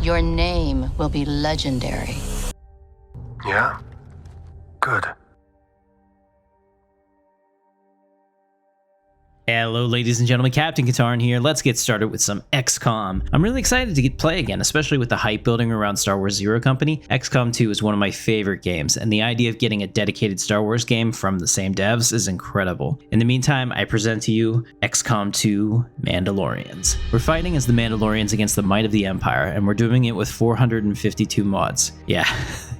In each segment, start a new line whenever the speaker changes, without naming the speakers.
Your name will be legendary.
Yeah? Good.
Hello, ladies and gentlemen, Captain Katarn here. Let's get started with some XCOM. I'm really excited to play again, especially with the hype building around Star Wars Zero Company. XCOM 2 is one of my favorite games, and the idea of getting a dedicated Star Wars game from the same devs is incredible. In the meantime, I present to you XCOM 2 Mandalorians. We're fighting as the Mandalorians against the might of the Empire, and we're doing it with 452 mods. Yeah,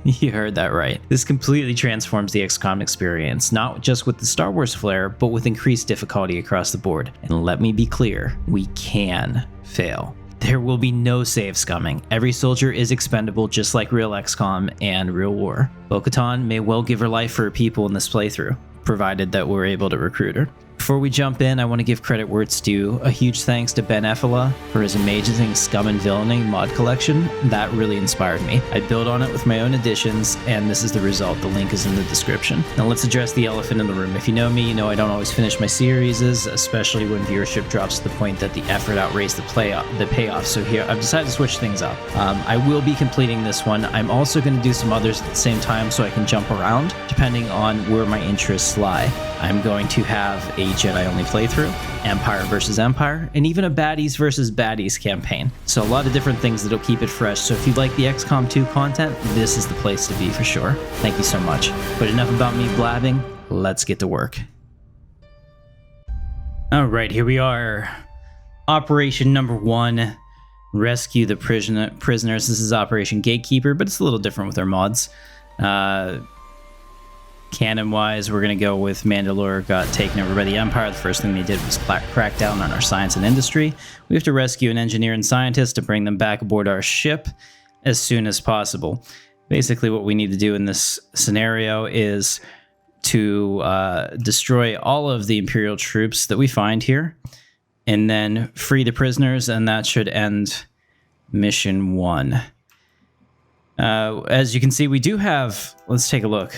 you heard that right. This completely transforms the XCOM experience, not just with the Star Wars flair, but with increased difficulty across the board. And let me be clear, we can fail. There will be no save-scumming. Every soldier is expendable, just like real XCOM and real war. Bo-Katan may well give her life for her people in this playthrough, provided that we're able to recruit her. Before we jump in, I want to give credit where it's due. A huge thanks to Ben Effela for his amazing Scum and Villainy mod collection. That really inspired me. I built on it with my own additions, and this is the result. The link is in the description. Now let's address the elephant in the room. If you know me, you know I don't always finish my series, especially when viewership drops to the point that the effort outweighs the payoff. So here, I've decided to switch things up. I will be completing this one. I'm also going to do some others at the same time so I can jump around, depending on where my interests lie. I'm going to have a Jedi-only playthrough, Empire versus Empire, and even a Baddies versus Baddies campaign. So a lot of different things that'll keep it fresh. So if you like the XCOM 2 content, this is the place to be for sure. Thank you so much. But enough about me blabbing. Let's get to work. All right, here we are. Operation number 1. Rescue the prisoners. This is Operation Gatekeeper, but it's a little different with our mods. Canon-wise, we're going to go with Mandalore got taken over by the Empire. The first thing they did was crack down on our science and industry. We have to rescue an engineer and scientist to bring them back aboard our ship as soon as possible. Basically, what we need to do in this scenario is to destroy all of the Imperial troops that we find here, and then free the prisoners, and that should end mission 1. As you can see, we do have, let's take a look.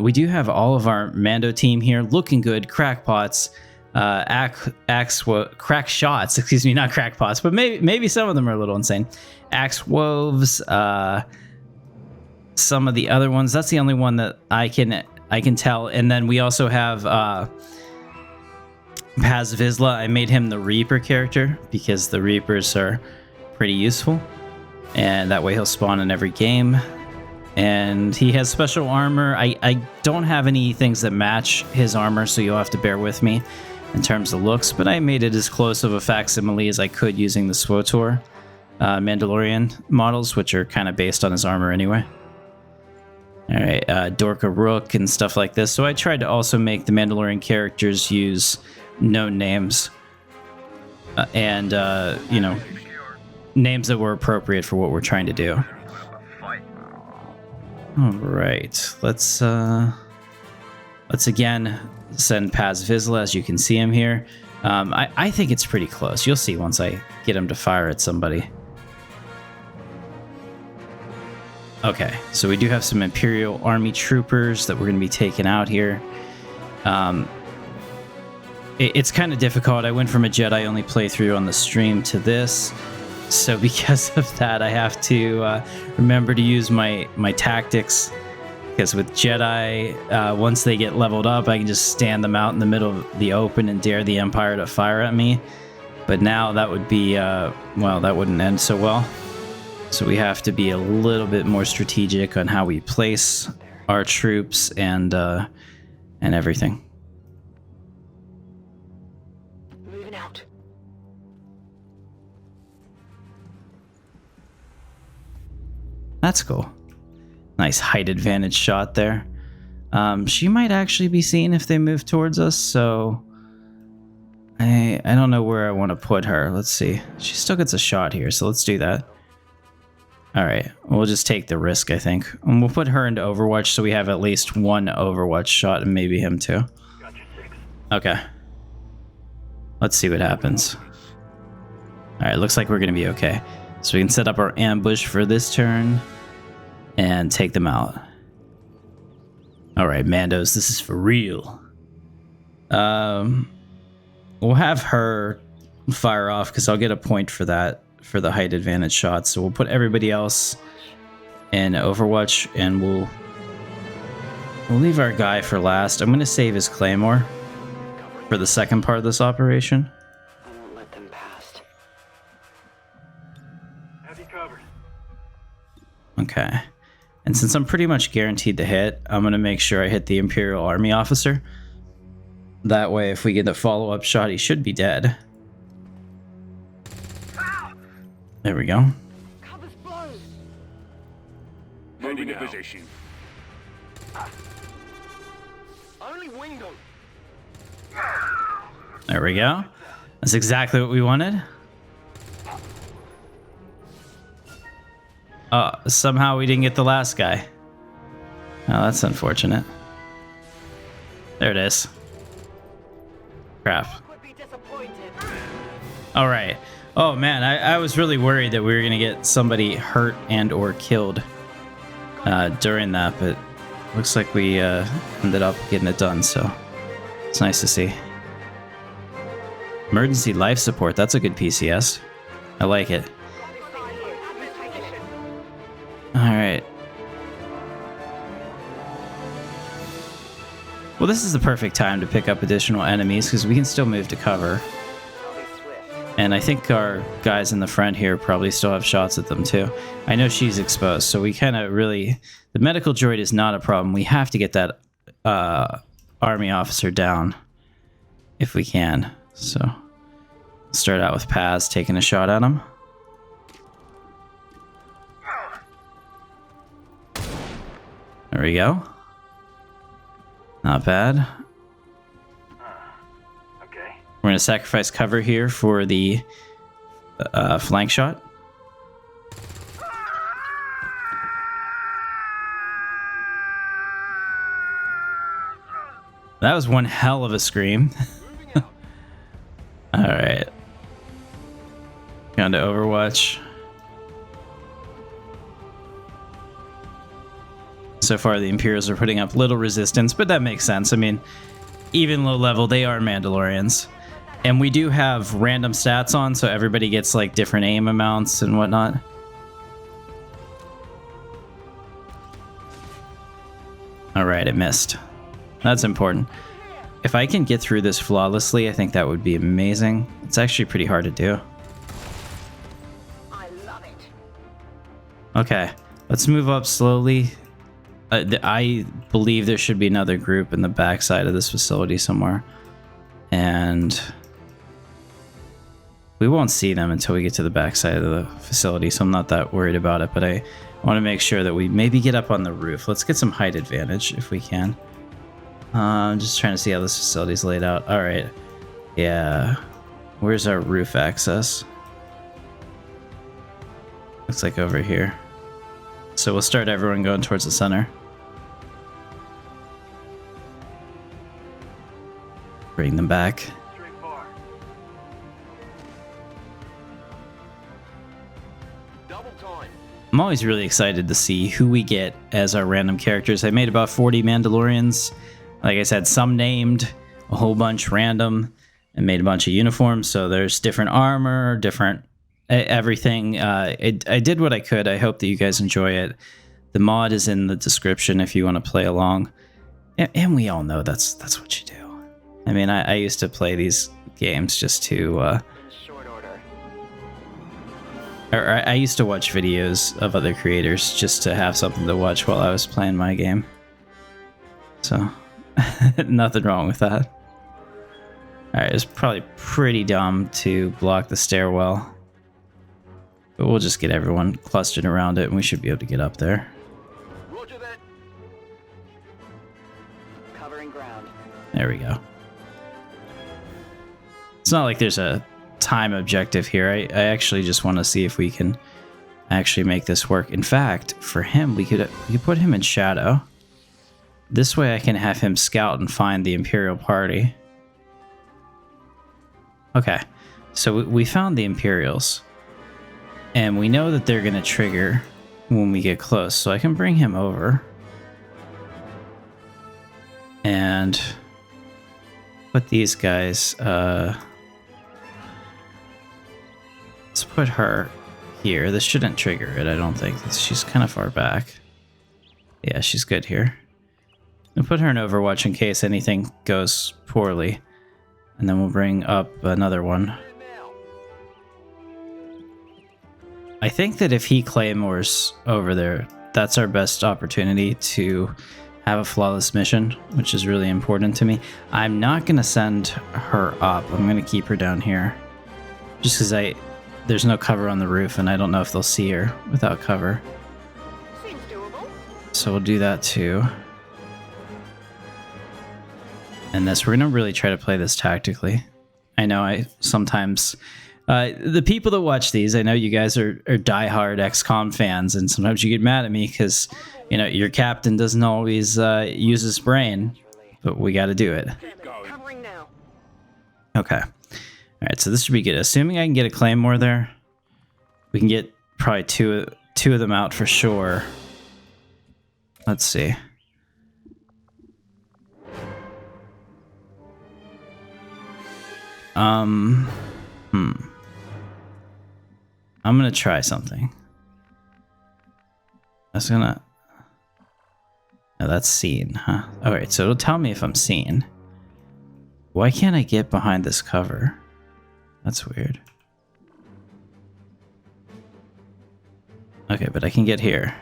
We do have all of our Mando team here looking good, crackpots, crack shots, excuse me, not crackpots, but maybe some of them are a little insane. Axe woves, some of the other ones. That's the only one that I can tell. And then we also have Paz Vizsla. I made him the Reaper character because the Reapers are pretty useful. And that way he'll spawn in every game. And he has special armor. I don't have any things that match his armor, so you'll have to bear with me in terms of looks. But I made it as close of a facsimile as I could using the SWTOR Mandalorian models, which are kind of based on his armor anyway. Alright, Dorka Rook and stuff like this. So I tried to also make the Mandalorian characters use known names. And, you know, names that were appropriate for what we're trying to do. All right, let's again send Paz Vizsla, as you can see him here. I think it's pretty close. You'll see once I get him to fire at somebody. Okay, so we do have some Imperial Army troopers that we're going to be taking out here. It's kind of difficult. I went from a Jedi-only playthrough on the stream to this. So because of that, I have to remember to use my tactics, because with Jedi, once they get leveled up, I can just stand them out in the middle of the open and dare the Empire to fire at me. But now that would be, well, that wouldn't end so well. So we have to be a little bit more strategic on how we place our troops and everything.
Moving out.
That's cool. Nice height advantage shot there. She might actually be seen if they move towards us, so I don't know where I want to put her. Let's see. She still gets a shot here, so let's do that. Alright, we'll just take the risk, I think. And we'll put her into Overwatch so we have at least one Overwatch shot, and maybe him too. Okay. Let's see what happens. Alright, looks like we're going to be okay. So we can set up our ambush for this turn and take them out. Alright, Mandos, this is for real. We'll have her fire off because I'll get a point for that for the height advantage shots. So we'll put everybody else in Overwatch, and we'll leave our guy for last. I'm going to save his claymore for the second part of this operation.
I won't let them past.
Have you covered?
Okay. And since I'm pretty much guaranteed to hit, I'm going to make sure I hit the Imperial Army officer. That way, if we get a follow-up shot, he should be dead. There we go.
Cover's blown.
Moving to position.
Only winged them.
There we go. That's exactly what we wanted. Somehow we didn't get the last guy. Oh, that's unfortunate. There it is. Crap.
Would be disappointed.
All right. Oh man, I was really worried that we were gonna get somebody hurt and or killed during that, but looks like we ended up getting it done, so it's nice to see. Emergency life support, that's a good PCS. I like it. Alright. Well, this is the perfect time to pick up additional enemies because we can still move to cover. And I think our guys in the front here probably still have shots at them too. I know she's exposed, so we kind of really... The medical droid is not a problem. We have to get that army officer down if we can. So, start out with Paz taking a shot at him. There we go. Not bad.
Okay.
We're going to sacrifice cover here for the flank shot. That was one hell of a scream. Alright. Going to Overwatch. So far, the Imperials are putting up little resistance, but that makes sense. I mean, even low level, they are Mandalorians. And we do have random stats on, so everybody gets like different aim amounts and whatnot. Alright, it missed. That's important. If I can get through this flawlessly, I think that would be amazing. It's actually pretty hard to do.
I love it.
Okay, let's move up slowly. I believe there should be another group in the backside of this facility somewhere. And we won't see them until we get to the backside of the facility, so I'm not that worried about it. But I want to make sure that we maybe get up on the roof. Let's get some height advantage if we can. I'm just trying to see how this facility's laid out. All right. Yeah. Where's our roof access? Looks like over here. So we'll start everyone going towards the center. Bring them back.
Double time.
I'm always really excited to see who we get as our random characters. I made about 40 Mandalorians. Like I said, some named, a whole bunch random, and made a bunch of uniforms. So there's different armor, different everything. I did what I could. I hope that you guys enjoy it. The mod is in the description if you want to play along. And we all know that's what you do. I mean, I used to play these games just to...
Short order.
Or I used to watch videos of other creators just to have something to watch while I was playing my game. So, nothing wrong with that. Alright, it's probably pretty dumb to block the stairwell. But we'll just get everyone clustered around it and we should be able to get up there.
Roger that. Covering ground.
There we go. It's not like there's a time objective here. I actually just want to see if we can actually make this work. In fact, for him, we could put him in shadow. This way I can have him scout and find the Imperial party. Okay, so we found the Imperials. And we know that they're going to trigger when we get close. So I can bring him over. And put these guys Let's put her here. This shouldn't trigger it, I don't think. She's kind of far back. Yeah, she's good here. We'll put her in Overwatch in case anything goes poorly. And then we'll bring up another one. I think that if he claymores over there, that's our best opportunity to have a flawless mission, which is really important to me. I'm not going to send her up. I'm going to keep her down here. Just because there's no cover on the roof, and I don't know if they'll see her without cover.
Seems doable.
So we'll do that too. And this, we're going to really try to play this tactically. I know I sometimes... the people that watch these, I know you guys are diehard XCOM fans, and sometimes you get mad at me because, you know, your captain doesn't always use his brain, but we got to do it.
Covering now.
Okay. All right, so this should be good. Assuming I can get a claymore there, we can get probably two of them out for sure. Let's see. I'm gonna try something. No, that's seen, huh? Alright, so it'll tell me if I'm seen. Why can't I get behind this cover? That's weird. Okay, but I can get here.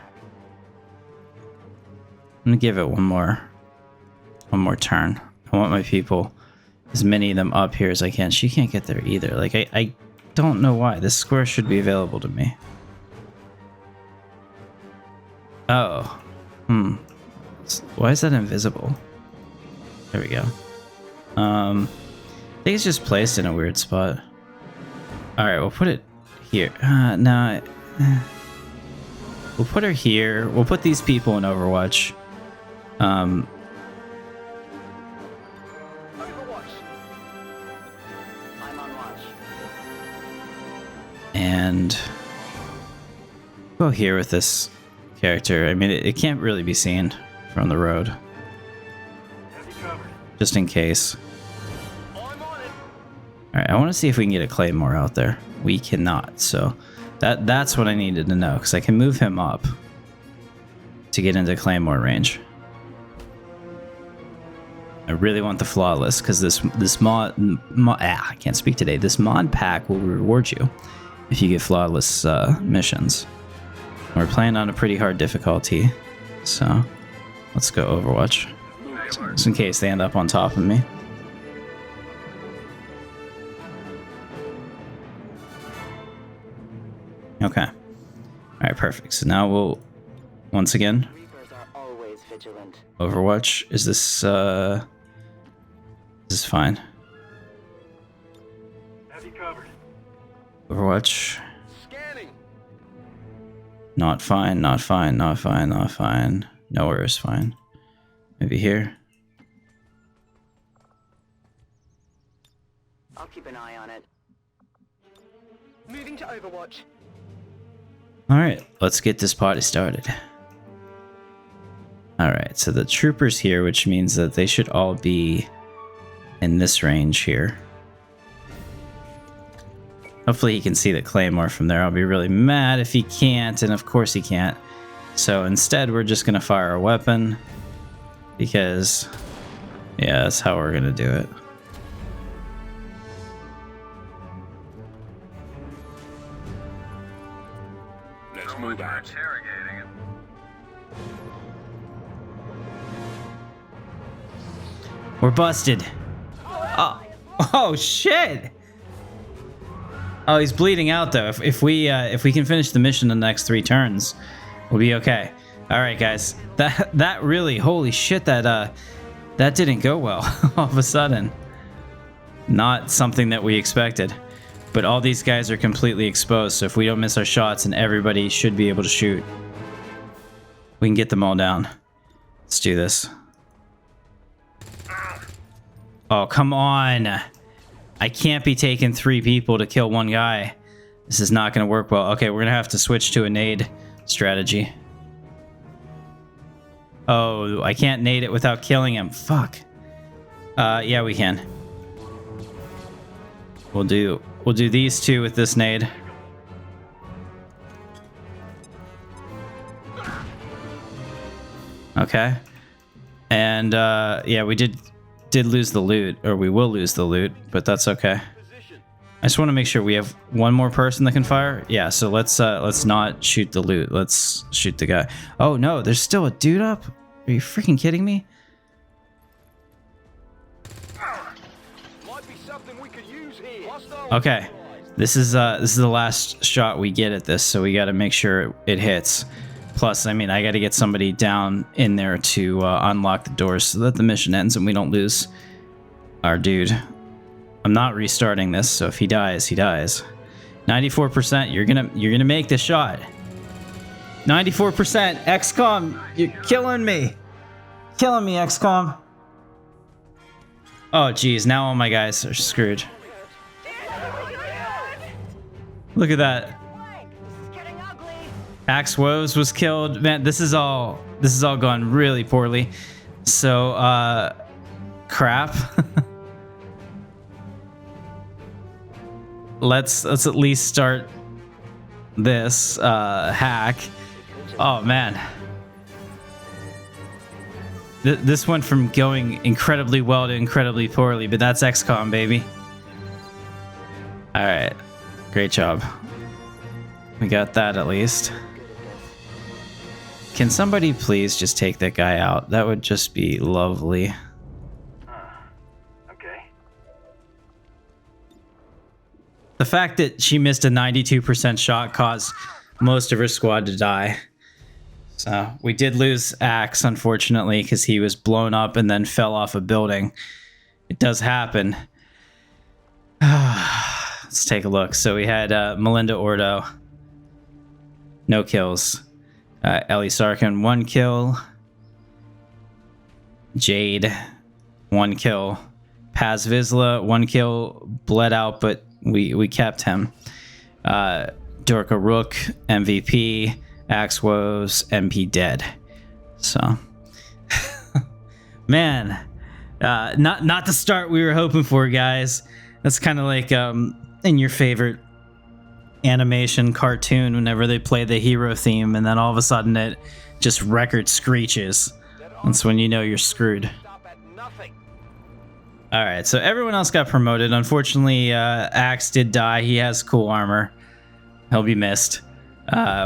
I'm gonna give it one more turn. I want my people, as many of them up here as I can. She can't get there either. Like, I don't know why. This square should be available to me. Oh. Why is that invisible? There we go. I think it's just placed in a weird spot. Alright, we'll put it here. No. We'll put her here. We'll put these people in Overwatch.
Overwatch. I'm on watch.
And go here with this character. I mean, it can't really be seen from the road. Just in case.
I'm on it.
Alright, I want to see if we can get a claymore out there. We cannot, so that's what I needed to know, because I can move him up to get into claymore range. I really want the flawless, because this mod I can't speak today. This mod pack will reward you if you get flawless missions. We're playing on a pretty hard difficulty, so let's go Overwatch. Just in case they end up on top of me. Okay. Alright, perfect. So now we'll, once again,
Reapers are always vigilant.
Overwatch. Is this fine?
Have you covered?
Overwatch.
Scanning.
Not fine, not fine, not fine, not fine. Nowhere is fine. Maybe here.
I'll keep an eye on it.
Moving to Overwatch.
Alright, let's get this party started. Alright, so the troopers here, which means that they should all be in this range here. Hopefully he can see the claymore from there. I'll be really mad if he can't, and of course he can't. So instead, we're just gonna fire a weapon, because, yeah, that's how we're gonna do it.
Let's move on. Interrogating it.
We're busted. Oh shit! Oh, he's bleeding out though. If we can finish the mission in the next 3 turns, we'll be okay. All right, guys. That really, holy shit! That didn't go well. All of a sudden, not something that we expected. But all these guys are completely exposed, so if we don't miss our shots, and everybody should be able to shoot, we can get them all down. Let's do this. Oh, come on. I can't be taking 3 people to kill 1 guy. This is not going to work well. Okay, we're going to have to switch to a nade strategy. Oh, I can't nade it without killing him. Fuck. Yeah, we can. We'll do these 2 with this nade. Okay. And yeah, we did lose the loot, or we will lose the loot, but that's okay. I just want to make sure we have one more person that can fire. Yeah, so let's not shoot the loot. Let's shoot the guy. Oh no, there's still a dude up? Are you freaking kidding me?
Might be something we could use here.
Okay. This is the last shot we get at this, so we got to make sure it hits. Plus, I mean, I got to get somebody down in there to unlock the doors so that the mission ends and we don't lose our dude. I'm not restarting this, so if he dies, he dies. 94%. You're gonna make the shot. 94%. XCOM, you're killing me. Killing me, XCOM. Oh, geez. Now all my guys are screwed. Look at that. Axe Woes was killed. Man, this is all gone really poorly. So, crap. Let's at least start this hack. Oh man. This went from going incredibly well to incredibly poorly, but that's XCOM, baby. All right. Great job. We got that at least. Can somebody please just take that guy out? That would just be lovely.
Okay.
The fact that she missed a 92% shot caused most of her squad to die. So we did lose Axe, unfortunately, because he was blown up and then fell off a building. It does happen. Let's take a look. So we had Melinda Ordo. No kills. Ellie Sarkin, 1 kill. Jade, 1 kill. Paz Vizsla, 1 kill. Bled out, but we kept him. Dorka Rook, MVP. Axe Woes, MP dead. So, man, not the start we were hoping for, guys. That's kind of like in your favorite animation cartoon whenever they play the hero theme and then all of a sudden it just record screeches. That's when you know you're screwed. All right, so everyone else got promoted. Unfortunately, Axe did die. He has cool armor. He'll be missed.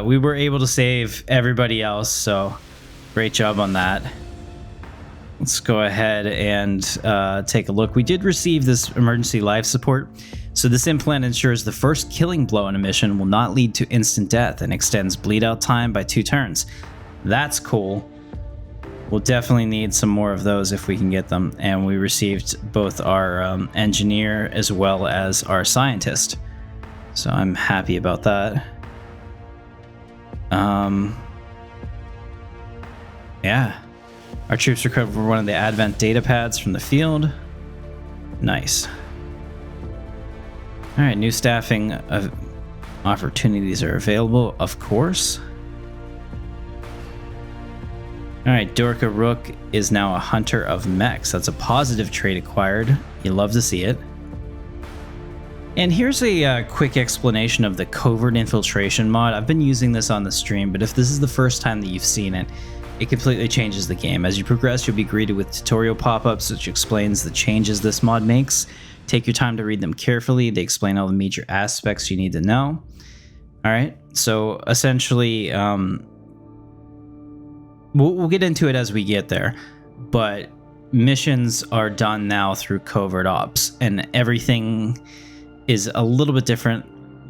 We were able to save everybody else, so great job on that. Let's go ahead and take a look. We did receive this emergency life support. So this implant ensures the first killing blow in a mission will not lead to instant death and extends bleed out time by 2 turns. That's cool. We'll definitely need some more of those if we can get them. And we received both our engineer as well as our scientist. So I'm happy about that. Yeah. Our troops recovered one of the Advent data pads from the field. Nice. All right, new staffing opportunities are available, of course. All right, Dorka Rook is now a hunter of mechs. That's a positive trait acquired. You love to see it. And here's a quick explanation of the covert infiltration mod. I've been using this on the stream, but if this is the first time that you've seen it, it completely changes the game. As you progress, you'll be greeted with tutorial pop-ups, which explains the changes this mod makes. Take your time to read them carefully. They explain all the major aspects you need to know. All right, so essentially, we'll get into it as we get there, but missions are done now through covert ops, and everything is a little bit different,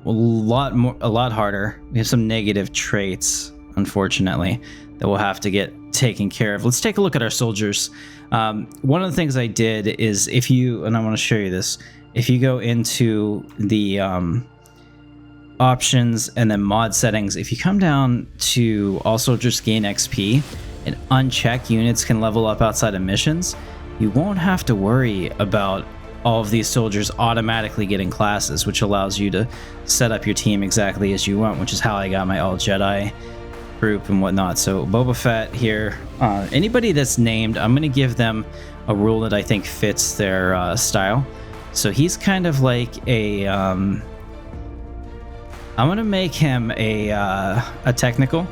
a lot harder. We have some negative traits, unfortunately, that we'll have to get taken care of. Let's take a look at our soldiers. One of the things I did is and I want to show you this, if you go into the options and then mod settings, if you come down to all soldiers gain XP and uncheck units can level up outside of missions, you won't have to worry about all of these soldiers automatically getting classes, which allows you to set up your team exactly as you want, which is how I got my all Jedi group and whatnot. So Boba Fett here, anybody that's named, I'm going to give them a rule that I think fits their style. So he's kind of like a I'm going to make him a technical,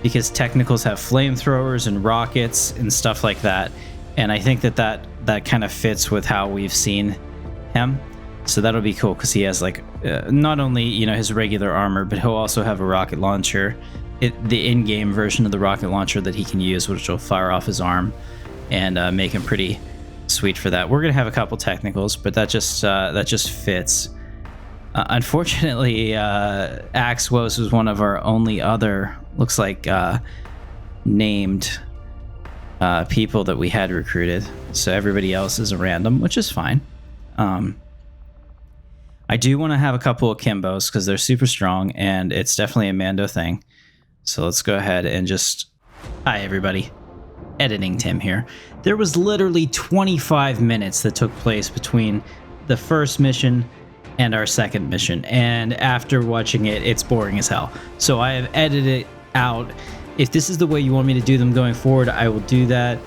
because technicals have flamethrowers and rockets and stuff like that. And I think that kind of fits with how we've seen him. So that'll be cool because he has like not only, you know, his regular armor, but he'll also have a rocket launcher, the in-game version of the rocket launcher that he can use, which will fire off his arm and make him pretty sweet for that. We're gonna have a couple technicals, but that just fits. Unfortunately, Axwos was one of our only other, looks like, named people that we had recruited. So everybody else is a random, which is fine. I do want to have a couple of Kimbos because they're super strong, and it's definitely a Mando thing. So let's go ahead and just... Hi, everybody. Editing Tim here. There was literally 25 minutes that took place between the first mission and our second mission, and after watching it, it's boring as hell. So I have edited it out. If this is the way you want me to do them going forward, I will do that.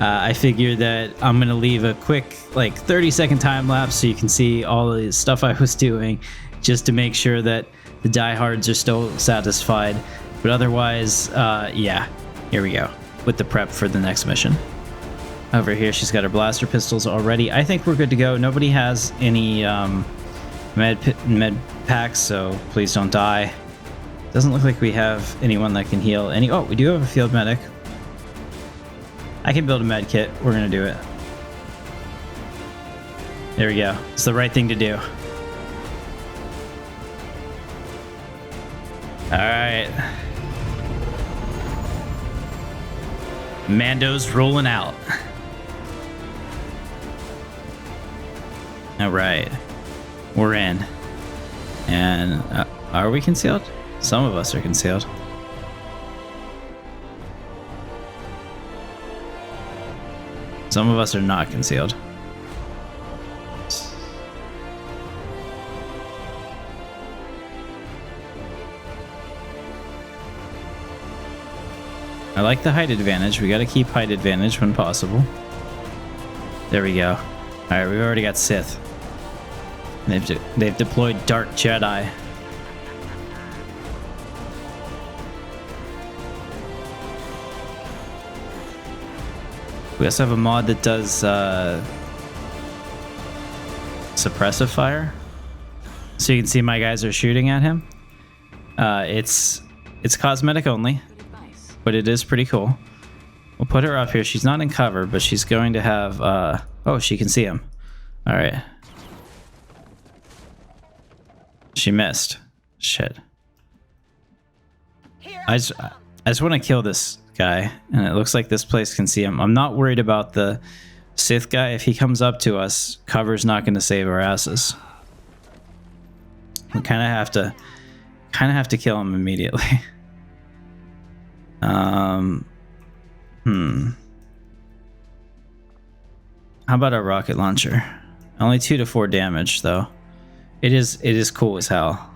I figure that I'm gonna leave a quick, like, 30-second time lapse so you can see all the stuff I was doing, just to make sure that the diehards are still satisfied. But otherwise, yeah, here we go with the prep for the next mission. Over here, she's got her blaster pistols already. I think we're good to go. Nobody has any med packs, so please don't die. Doesn't look like we have anyone that can heal any. Oh, we do have a field medic. I can build a med kit. We're gonna do it. There we go. It's the right thing to do. All right. Mando's rolling out. All right. We're in. And are we concealed? Some of us are concealed. Some of us are not concealed. I like the height advantage. We got to keep height advantage when possible. There we go. All right, we've already got Sith. They've deployed Dark Jedi. We also have a mod that does suppressive fire, so you can see my guys are shooting at him. It's cosmetic only, but it is pretty cool. We'll put her up here. She's not in cover, but she's going to have oh, she can see him. All right. She missed. Shit. I just want to kill this guy, and it looks like this place can see him. I'm not worried about the Sith guy. If he comes up to us, cover's not going to save our asses. We kind of have to kill him immediately. How about a rocket launcher? Only 2 to 4 damage though. It is cool as hell.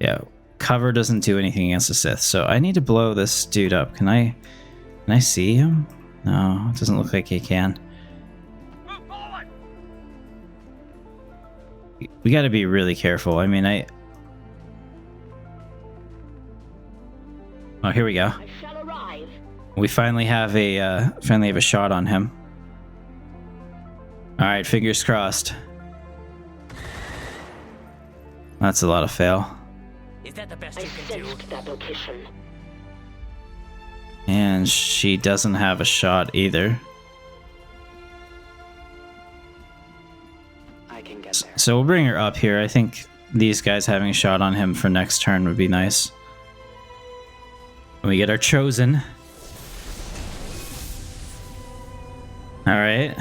Yeah, cover doesn't do anything against the Sith, so I need to blow this dude up. Can I see him? No, it doesn't look like he can. We got to be really careful. I mean, oh, here we go. We finally have a shot on him. All right, fingers crossed. That's a lot of fail.
Is that the best you can do? That location.
And she doesn't have a shot either.
I can get there.
So we'll bring her up here. I think these guys having a shot on him for next turn would be nice. And we get our chosen. All right.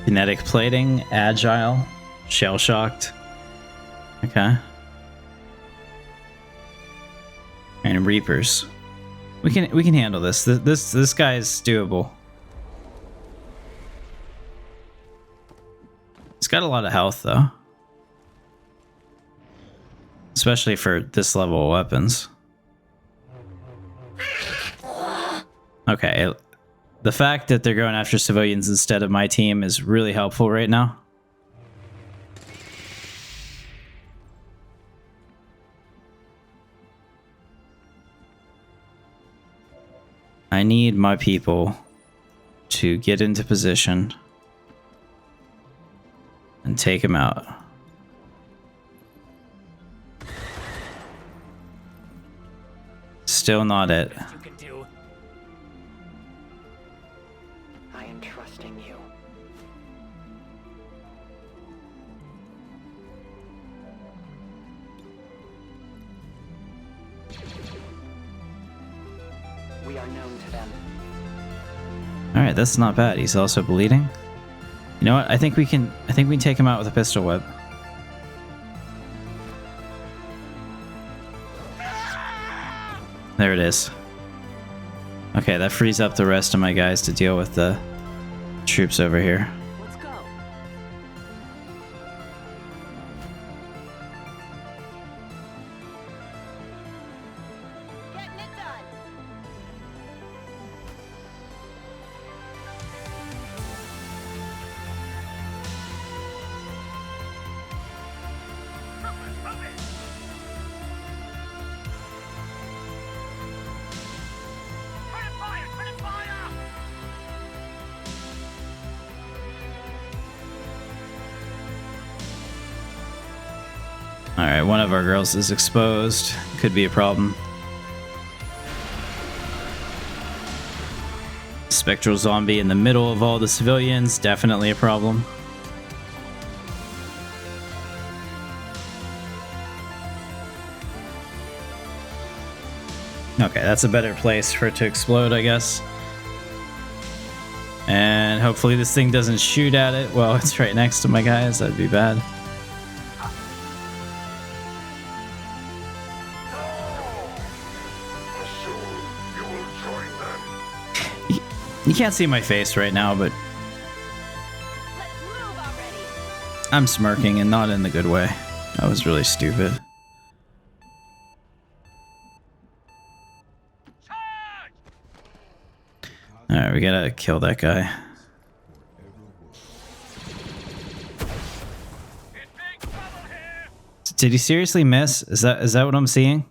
Kinetic plating, agile, shell shocked. Okay. And reapers. We can handle this. This guy is doable. He's got a lot of health though. Especially for this level of weapons. Okay. The fact that they're going after civilians instead of my team is really helpful right now. I need my people to get into position and take him out. Still not it.
You can do.
I am trusting you. We are known to them.
Alright, that's not bad. He's also bleeding. You know what? I think we can take him out with a pistol whip. There it is. Okay, that frees up the rest of my guys to deal with the troops over here.
Let's go. Getting it done.
Alright, one of our girls is exposed. Could be a problem. Spectral zombie in the middle of all the civilians. Definitely a problem. Okay, that's a better place for it to explode, I guess. And hopefully this thing doesn't shoot at it while it's right next to my guys. That'd be bad. You can't see my face right now, but
Let's move already.
I'm smirking and not in the good way. That was really stupid. Alright, we gotta kill that guy. Did he seriously miss? Is that what I'm seeing?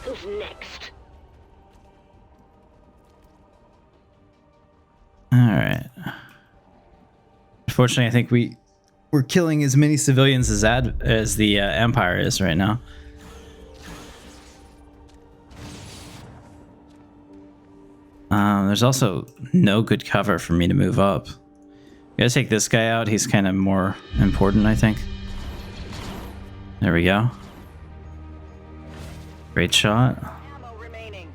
Who's next?
Alright. Unfortunately, I think we're killing as many civilians as the Empire is right now. There's also no good cover for me to move up. Gotta take this guy out. He's kind of more important, I think. There we go. Great shot.
Ammo remaining.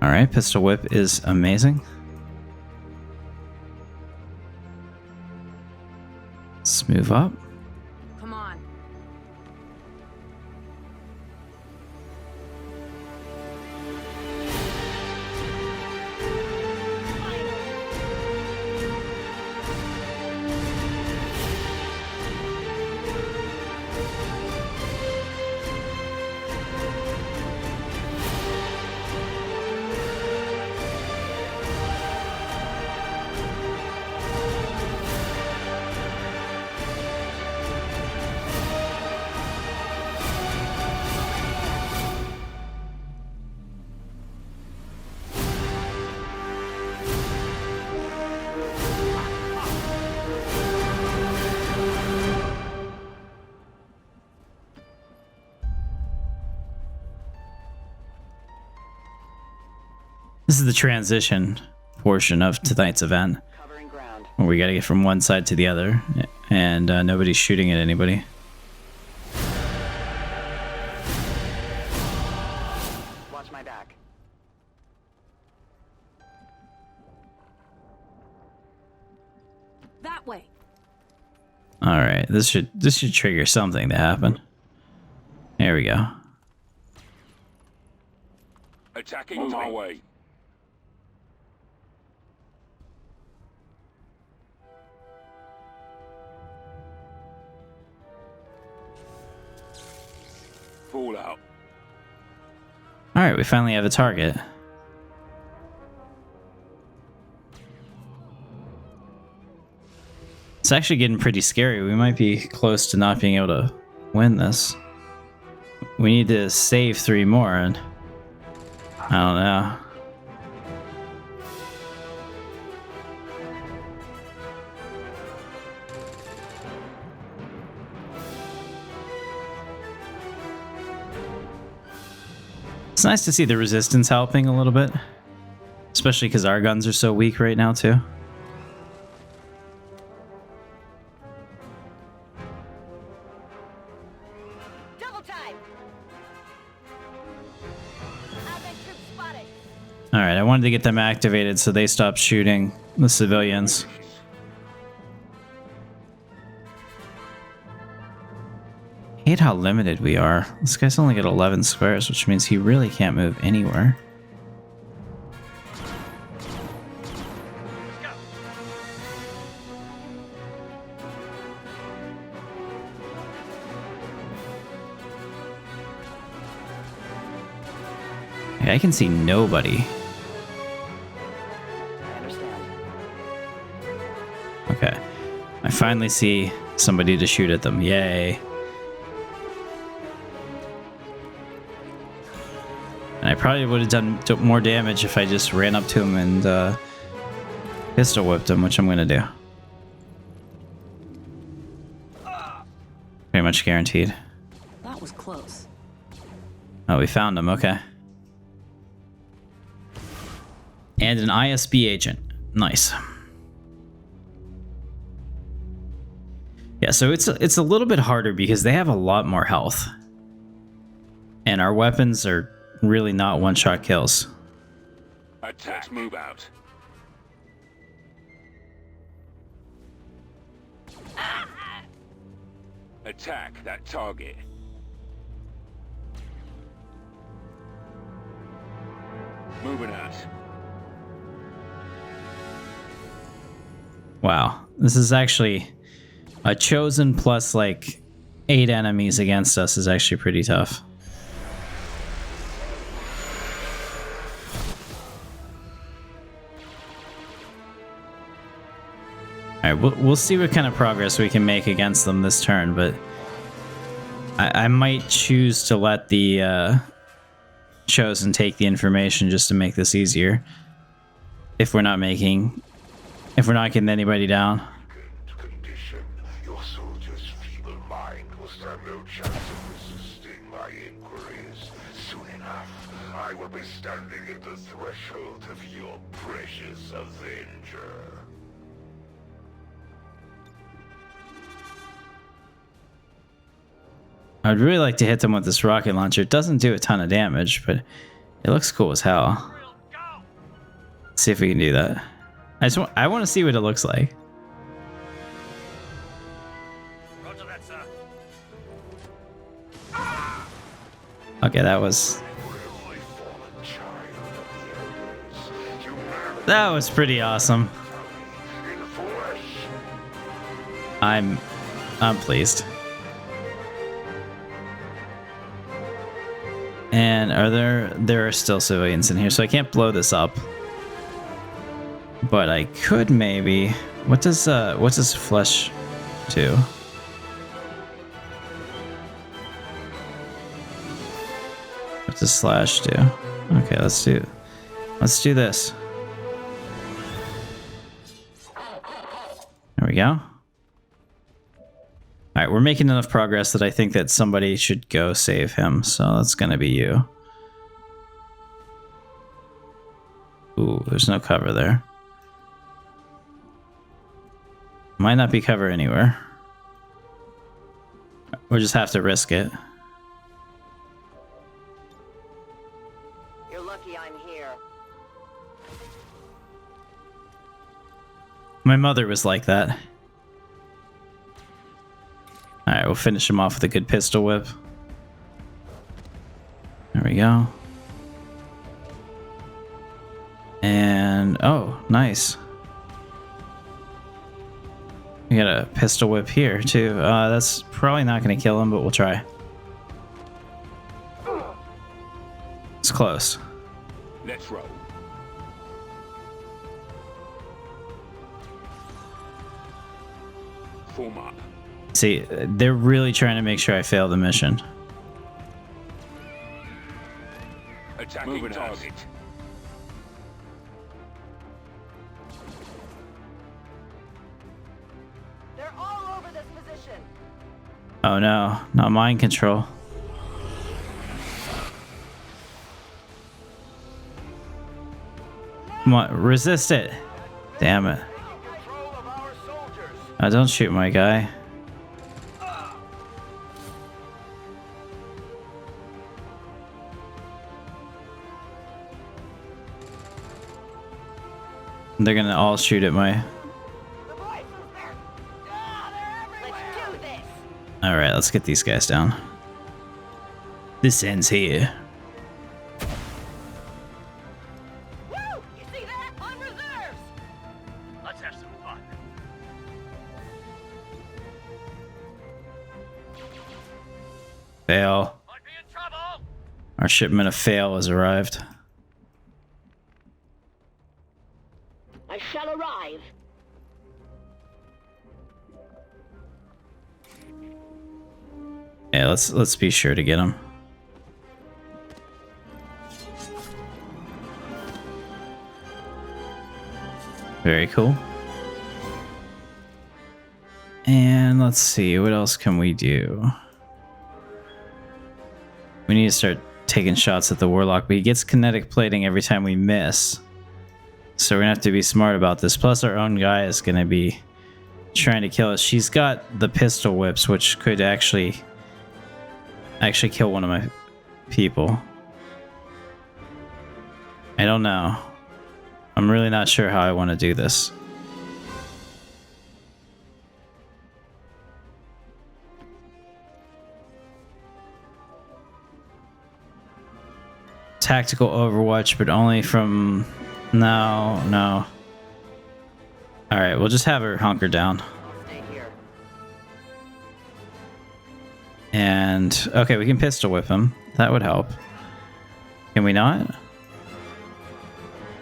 Alright, pistol whip is amazing. Let's move up.
Come on.
This is the transition portion of tonight's event,
Covering ground.
where we gotta get from one side to the other, and nobody's shooting at anybody.
Watch my back.
That way.
All right, this should trigger something to happen. There we go.
Attacking my way. Fallout.
All right, we finally have a target. It's actually getting pretty scary. We might be close to not being able to win this. We need to save 3 more, and I don't know. It's nice to see the resistance helping a little bit, especially because our guns are so weak right now too.
Double time. Advent troops spotted.
All right, I wanted to get them activated so they stop shooting the civilians. I hate how limited we are. This guy's only got 11 squares, which means he really can't move anywhere. Okay, I can see nobody.
I understand.
Okay. I finally see somebody to shoot at them. Yay. And I probably would have done more damage if I just ran up to him and pistol whipped him, which I'm going to do. Pretty much guaranteed.
That was close.
Oh, we found him. Okay. And an ISB agent. Nice. Yeah, so it's a little bit harder because they have a lot more health. And our weapons are really not one-shot kills.
Attack. Move out. Attack that target. Moving out.
Wow. This is actually a chosen plus like 8 enemies against us is actually pretty tough. Alright, we'll see what kind of progress we can make against them this turn, but I might choose to let the chosen take the information just to make this easier. If we're not getting anybody down.
Condition. Your soldier's feeble mind will stand no chance of resisting my inquiries. Soon enough, I will be standing at the threshold of your precious Avenger.
I'd really like to hit them with this rocket launcher. It doesn't do a ton of damage, but it looks cool as hell. Let's see if we can do that. I want to see what it looks like.
Roger that, sir.
Okay, that was pretty awesome. I'm pleased. And there are still civilians in here, so I can't blow this up. But I could maybe. What does flesh do? What does slash do? Okay, let's do this. There we go. Alright, we're making enough progress that I think that somebody should go save him, so that's gonna be you. Ooh, there's no cover there. Might not be cover anywhere. We'll just have to risk it.
You're lucky I'm here.
My mother was like that. Alright, we'll finish him off with a good pistol whip. There we go. And, oh, nice. We got a pistol whip here, too. That's probably not going to kill him, but we'll try. It's close.
Let's roll.
Form up.
See, they're really trying to make sure I fail the mission.
Attacking target.
They're all over this position.
Oh no, not mind control. Come on, resist it. Damn it.
Control of our soldiers.
Oh, don't shoot my guy. They're gonna all shoot at my...
The voices, they're everywhere. Let's do this.
Alright, let's get these guys down. This ends here.
Woo! You see that? On reserves.
Let's have some fun.
Fail.
Might be in trouble.
Our shipment of fail has arrived.
I shall arrive.
Yeah, let's be sure to get him. Very cool. And let's see, what else can we do? We need to start taking shots at the Warlock, but he gets kinetic plating every time we miss. So we're gonna have to be smart about this. Plus our own guy is gonna be trying to kill us. She's got the pistol whips, which could actually kill one of my people. I don't know. I'm really not sure how I want to do this. Tactical Overwatch, but only from... No. Alright, we'll just have her hunker down.
Stay here.
And... okay, we can pistol whip him. That would help. Can we not?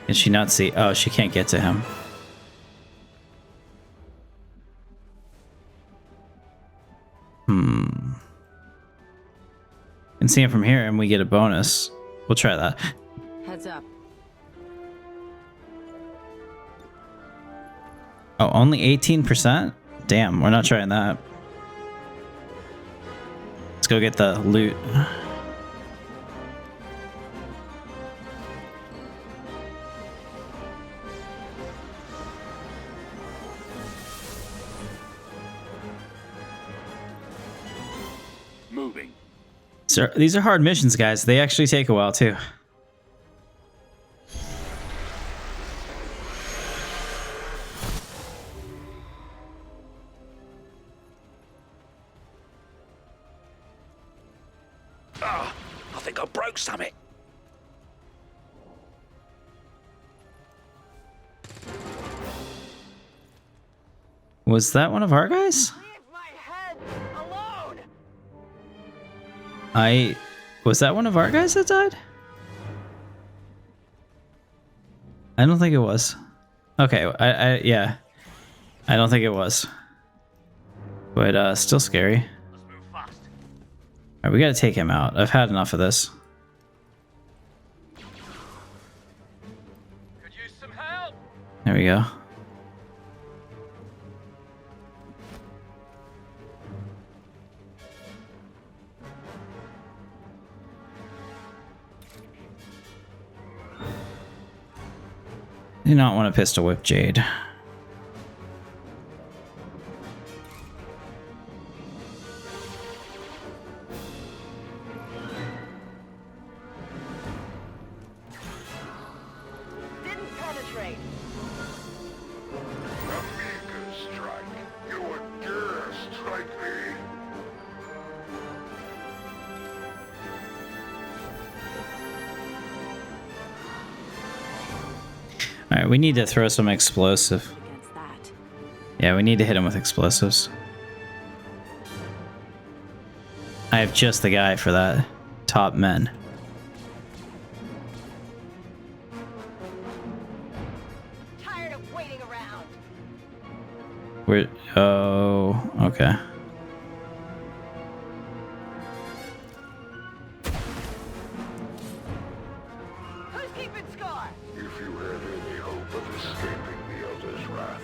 Can she not see? Oh, she can't get to him. Can see him from here and we get a bonus. We'll try that.
Heads up.
Oh, only 18%? Damn, we're not trying that. Let's go get the loot.
Moving.
So these are hard missions, guys. They actually take a while, too.
I think I broke something.
Was that one of our guys?
Leave my head alone.
Was that one of our guys that died? I don't think it was. Okay, yeah. I don't think it was. But, still scary.
Let's move fast.
Alright, we gotta take him out. I've had enough of this.
Could use some help.
There we go. Do not want to pistol whip Jade.
Didn't penetrate.
Amiga strike. You would dare strike me.
Alright, we need to throw some explosive.
Against that.
Yeah, we need to hit him with explosives. I have just the guy for that. Top men.
Tired of waiting around.
Oh, Okay.
Who's keeping score?
If you had any hope of escaping the Elder's wrath,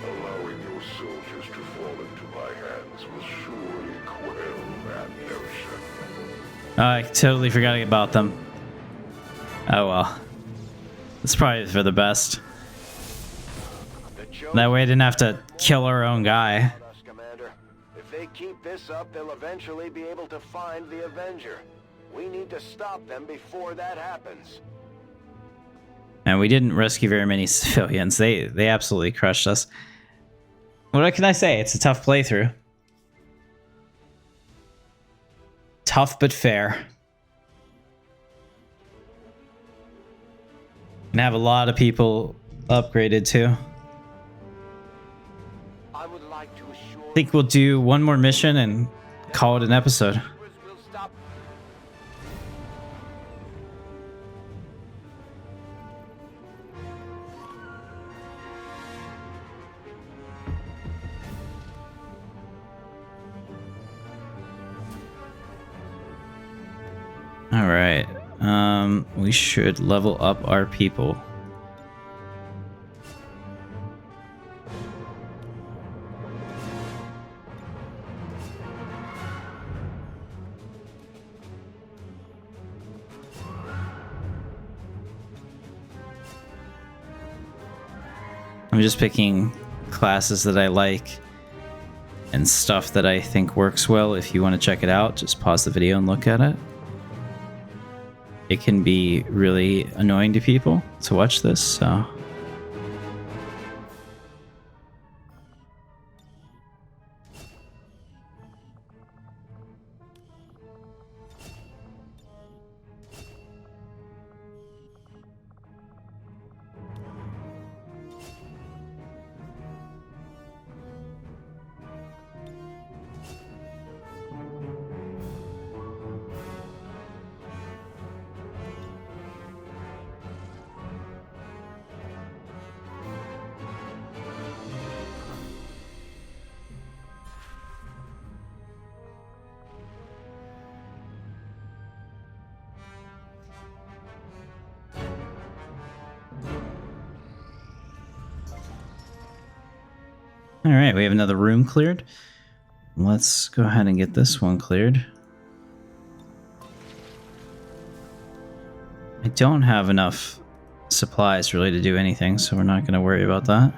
allowing your soldiers to fall into my hands will surely quell that notion.
I totally forgot about them. Oh well. It's probably for the best. That way I didn't have to kill our own guy.
Us, Commander. If they keep this up, they'll eventually be able to find the Avenger. We need to stop them before that happens.
And we didn't rescue very many civilians. They absolutely crushed us. What can I say? It's a tough playthrough. Tough but fair. And have a lot of people upgraded too.
I would like to assure
I think we'll do one more mission and call it an episode.
we'll stop.
All right. We should level up our people. I'm just picking classes that I like and stuff that I think works well. If you want to check it out, just pause the video and look at it. It can be really annoying to people to watch this, so... All right, we have another room cleared. Let's go ahead and get this one cleared. I don't have enough supplies really to do anything, so we're not going to worry about that.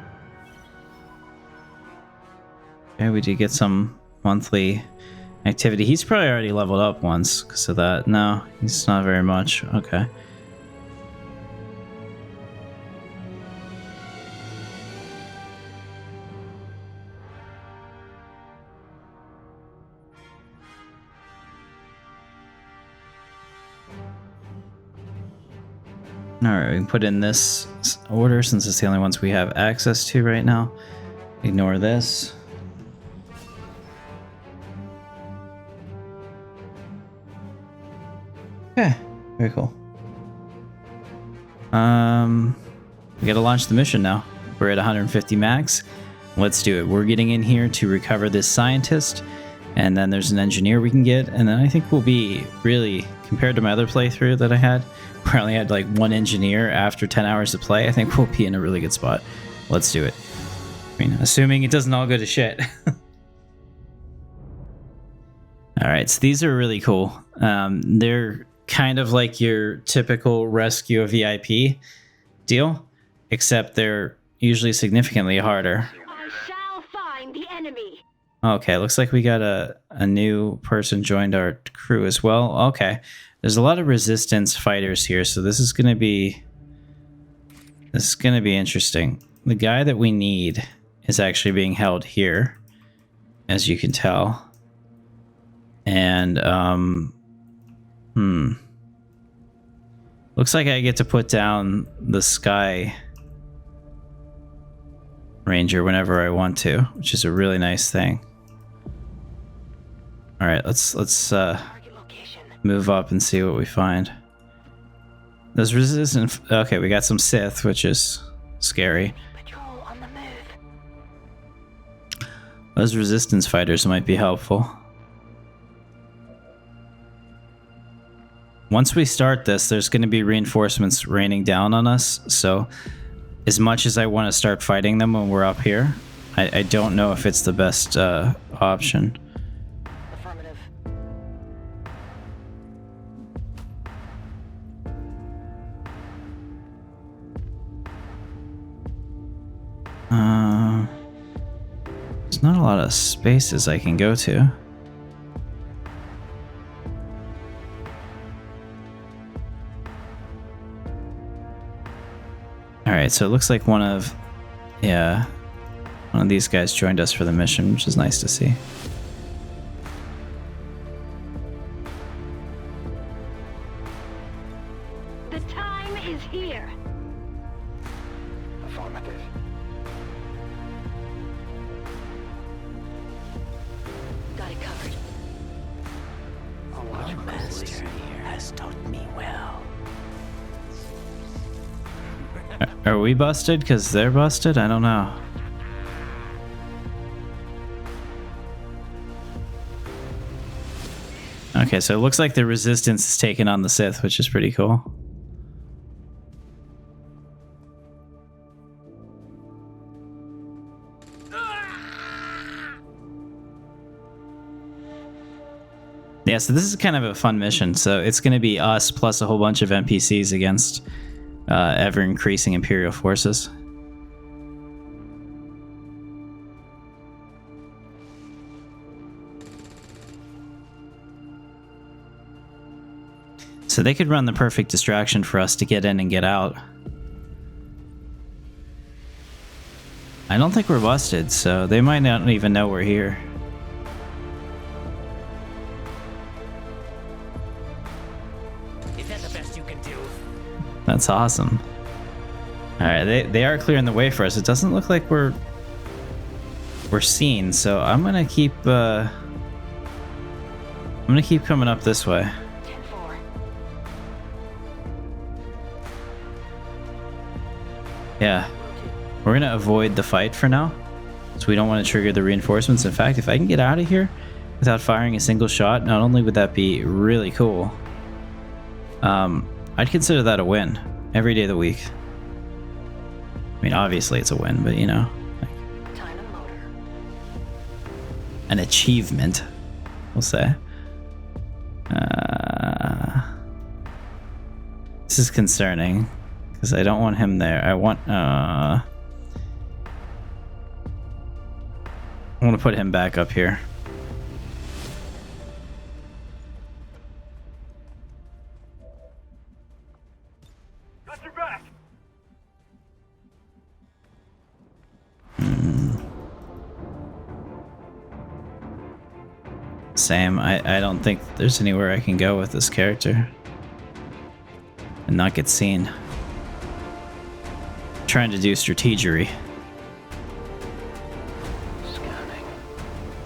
Okay, we did get some monthly activity. He's probably already leveled up once because of that. No, he's not very much. Okay. Alright, we can put in this order since it's the only ones we have access to right now. Ignore this. Okay, very cool. We gotta launch the mission now. We're at 150 max. Let's do it. We're getting in here to recover this scientist, and then there's an engineer we can get, and then I think we'll be really, compared to my other playthrough that I had, where I only had like one engineer after 10 hours of play, I think we'll be in a really good spot. Let's do it. I mean, assuming it doesn't all go to shit. Alright, so these are really cool. They're kind of like your typical rescue a VIP deal, except they're usually significantly harder.
I shall find the enemy.
Okay, looks like we got a new person joined our crew as well. Okay, there's a lot of resistance fighters here, so this is gonna be interesting. The guy that we need is actually being held here, as you can tell. And looks like I get to put down the Sky Ranger whenever I want to, which is a really nice thing. All right, let's move up and see what we find. There's resistance. Okay, we got some Sith, which is scary.
Patrol on the move.
Those resistance fighters might be helpful. Once we start this, there's going to be reinforcements raining down on us, so as much as I want to start fighting them when we're up here, I don't know if it's the best option.
Affirmative.
There's not a lot of spaces I can go to. Alright, so it looks like one of these guys joined us for the mission, which is nice to see.
The time is here.
Affirmative.
Got it covered.
I'll watch closely.
has taught me well.
Are we busted because they're busted? I don't know. Okay, so it looks like the resistance is taking on the Sith, which is pretty cool. Yeah, so this is kind of a fun mission. So it's going to be us plus a whole bunch of NPCs against ever-increasing Imperial forces. So they could run the perfect distraction for us to get in and get out. I don't think we're busted, so they might not even know we're here.
Is that the best you can do?
That's awesome. Alright, they are clearing the way for us. It doesn't look like we're seen, so I'm gonna keep coming up this way.
10-4.
Yeah. We're gonna avoid the fight for now. So we don't want to trigger the reinforcements. In fact, if I can get out of here without firing a single shot, not only would that be really cool, I'd consider that a win every day of the week. I mean, obviously it's a win, but you know, like
Time and motor.
an achievement, we'll say. This is concerning because I don't want him there. I want to put him back up here.
Got your back.
Same. I don't think there's anywhere I can go with this character and not get seen. Trying to do strategery.
Scanning.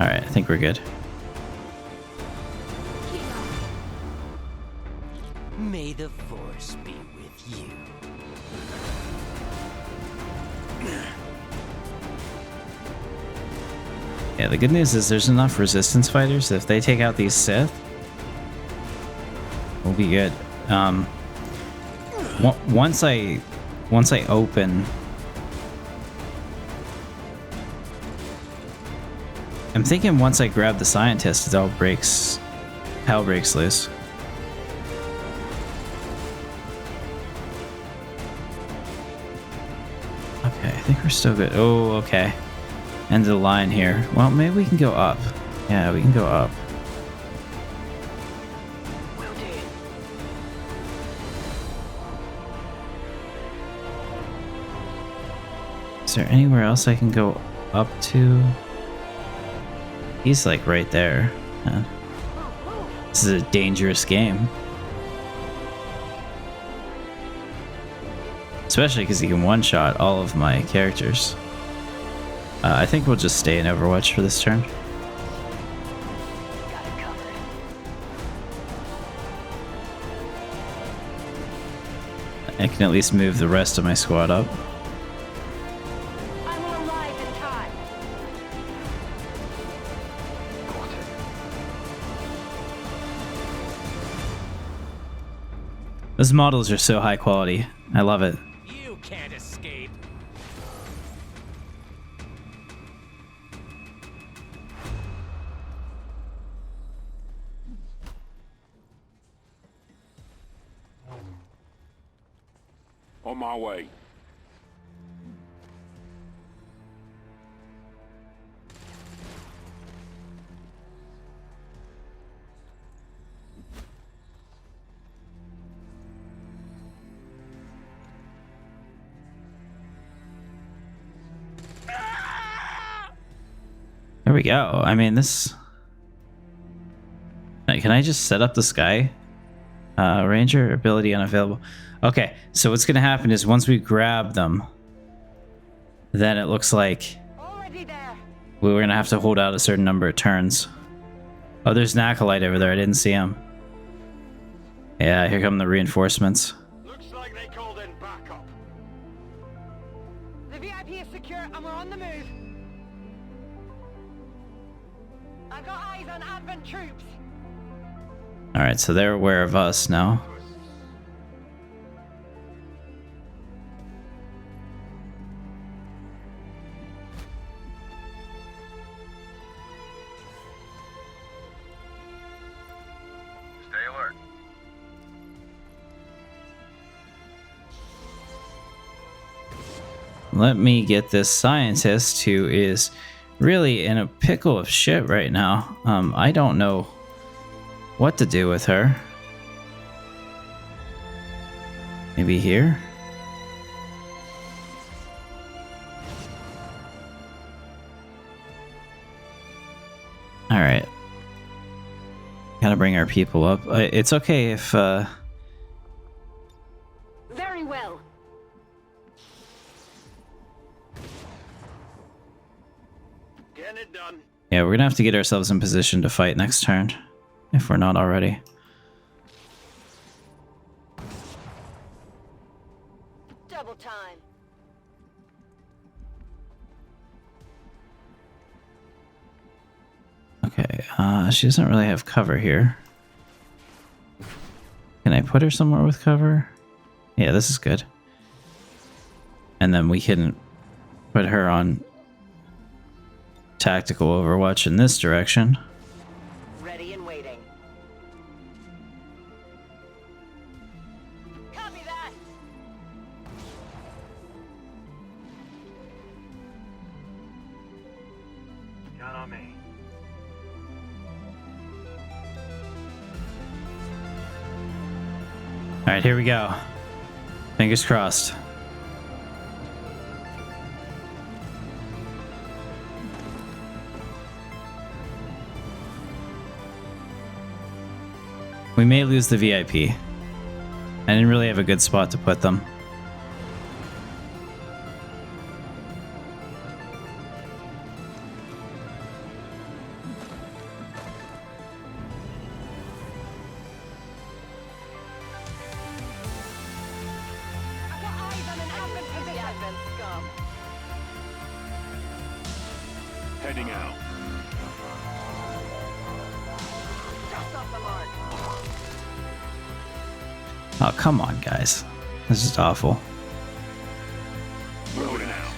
Alright, I think we're good.
May the Force be with you.
Yeah, the good news is there's enough resistance fighters that if they take out these Sith, we'll be good. Once I open, I'm thinking once I grab the scientist, hell breaks loose. Okay, I think we're still good. Oh, okay. End of the line here. Well, maybe we can go up. Yeah, we can go up.
Will do.
Is there anywhere else I can go up to? He's like right there. Man. This is a dangerous game. Especially because he can one-shot all of my characters. I think we'll just stay in Overwatch for this turn.
Got it covered.
I can at least move the rest of my squad up.
I will arrive in time.
Those models are so high quality. I love it.
You can't escape.
On my way.
There we go. I mean, this... Can I just set up the sky? Ranger ability unavailable. Okay, so what's going to happen is once we grab them, then it looks like
Already there.
we're going to have to hold out a certain number of turns. Oh, there's an acolyte over there. I didn't see him. Yeah, here come the reinforcements.
Looks like they called in backup.
The VIP is secure and we're on the move. I've got eyes on Advent troops.
Alright, so they're aware of us now.
Stay alert.
Let me get this scientist who is really in a pickle of shit right now. I don't know what to do with her. Maybe here? Alright. Gotta bring our people up. It's okay if,
Very well.
Getting it done.
yeah, we're gonna have to get ourselves in position to fight next turn. If we're not already.
Double time.
Okay, she doesn't really have cover here. Can I put her somewhere with cover? Yeah, this is good. And then we can put her on tactical overwatch in this direction.
Ready and waiting. Copy that.
Count on me.
Alright, here we go. Fingers crossed. We may lose the VIP. I didn't really have a good spot to put them.
I've got eyes on an Advent position. The Advent scum.
Heading out.
Just off the mark.
Oh, come on, guys. This is awful.
Moving out.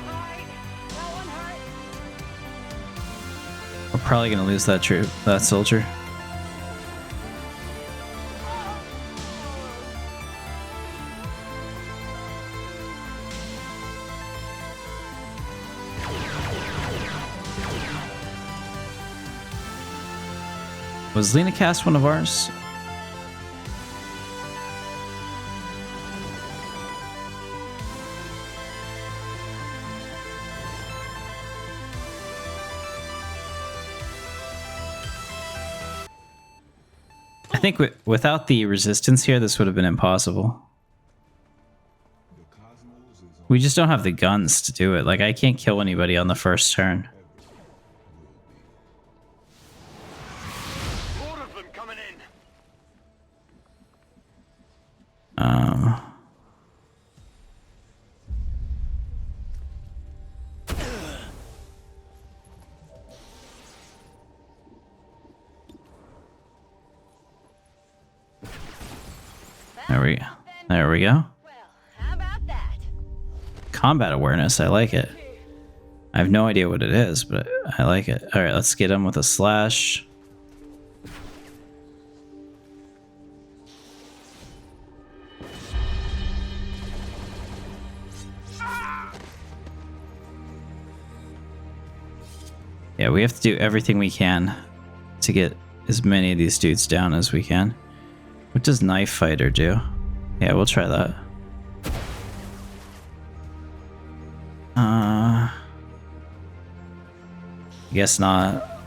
Right. That one hurt.
We're probably gonna lose that troop, that soldier. Was Lena cast one of ours? I think without the resistance here, this would have been impossible. We just don't have the guns to do it. Like, I can't kill anybody on the first turn.
More of them coming in.
There we go.
Well, how about that?
Combat awareness, I like it. I have no idea what it is, but I like it. All right, let's get him with a slash. Yeah, we have to do everything we can to get as many of these dudes down as we can. What does Knife Fighter do? Yeah, we'll try that. Guess not.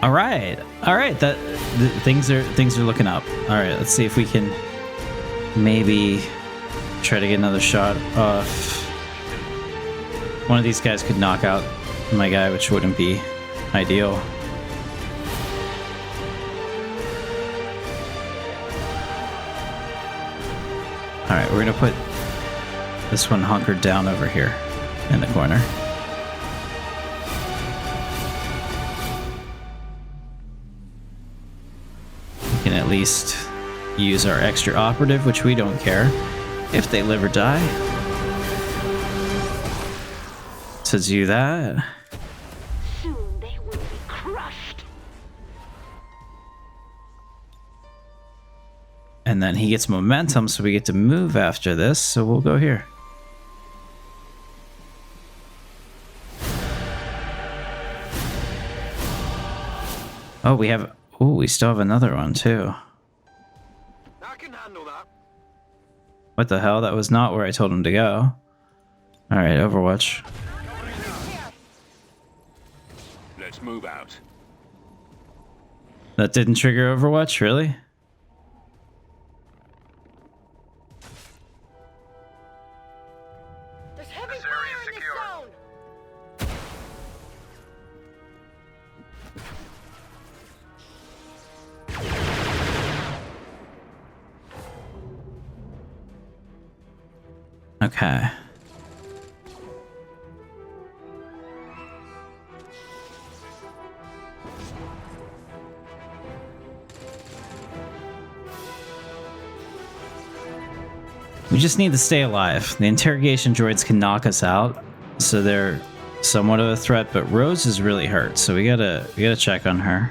All right, that things are looking up. All right, let's see if we can maybe try to get another shot off. One of these guys could knock out my guy, which wouldn't be ideal. All right, we're gonna put this one hunkered down over here in the corner. We can at least use our extra operative, which we don't care if they live or die. To do that.
Soon they will be crushed.
And then he gets momentum, so we get to move after this, so we'll go here. Oh, we still have another one too.
I can handle that.
What the hell? That was not where I told him to go. Alright, Overwatch.
Let's move out.
That didn't trigger Overwatch, really?
There's heavy fire in this zone.
Okay. We just need to stay alive. The interrogation droids can knock us out, so they're somewhat of a threat, but Rose is really hurt, so we gotta check on her.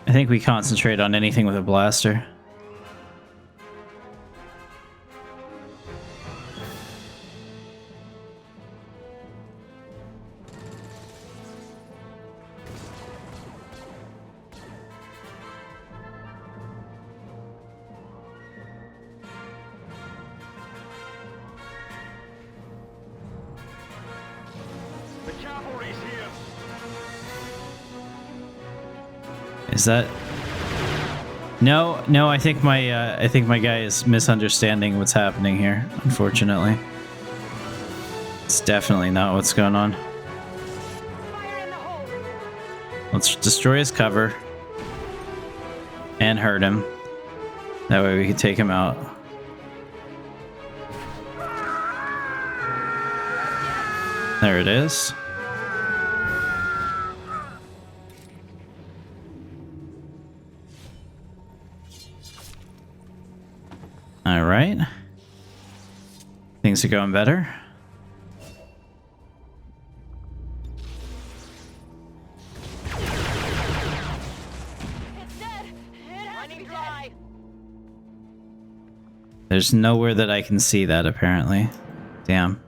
I think we concentrate on anything with a blaster.
The cavalry's here.
Is that? No, I think my guy is misunderstanding what's happening here, unfortunately. It's definitely not what's going on.
Fire in the hole.
Let's destroy his cover and hurt him. That way we can take him out. There it is. All right. Things are going better.
It's dead. It has to be dry.
There's nowhere that I can see that, apparently. Damn.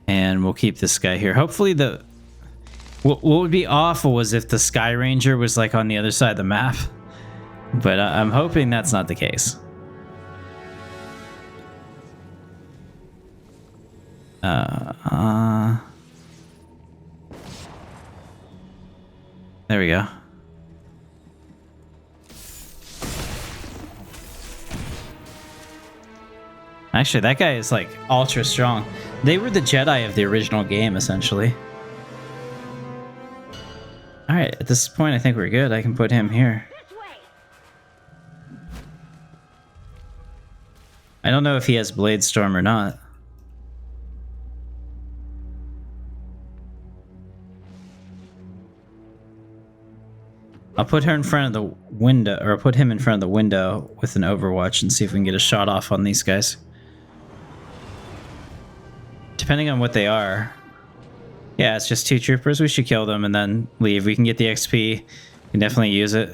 And we'll keep this guy here. Hopefully what would be awful was if the Sky Ranger was like on the other side of the map. But I'm hoping that's not the case. There we go. Actually, that guy is like ultra strong. They were the Jedi of the original game, essentially. All right, at this point, I think we're good. I can put him here.
This way.
I don't know if he has Blade Storm or not. I'll put her in front of the window, or I'll put him in front of the window with an Overwatch and see if we can get a shot off on these guys. Depending on what they are. Yeah, it's just 2 troopers. We should kill them and then leave. We can get the XP. We can definitely use it.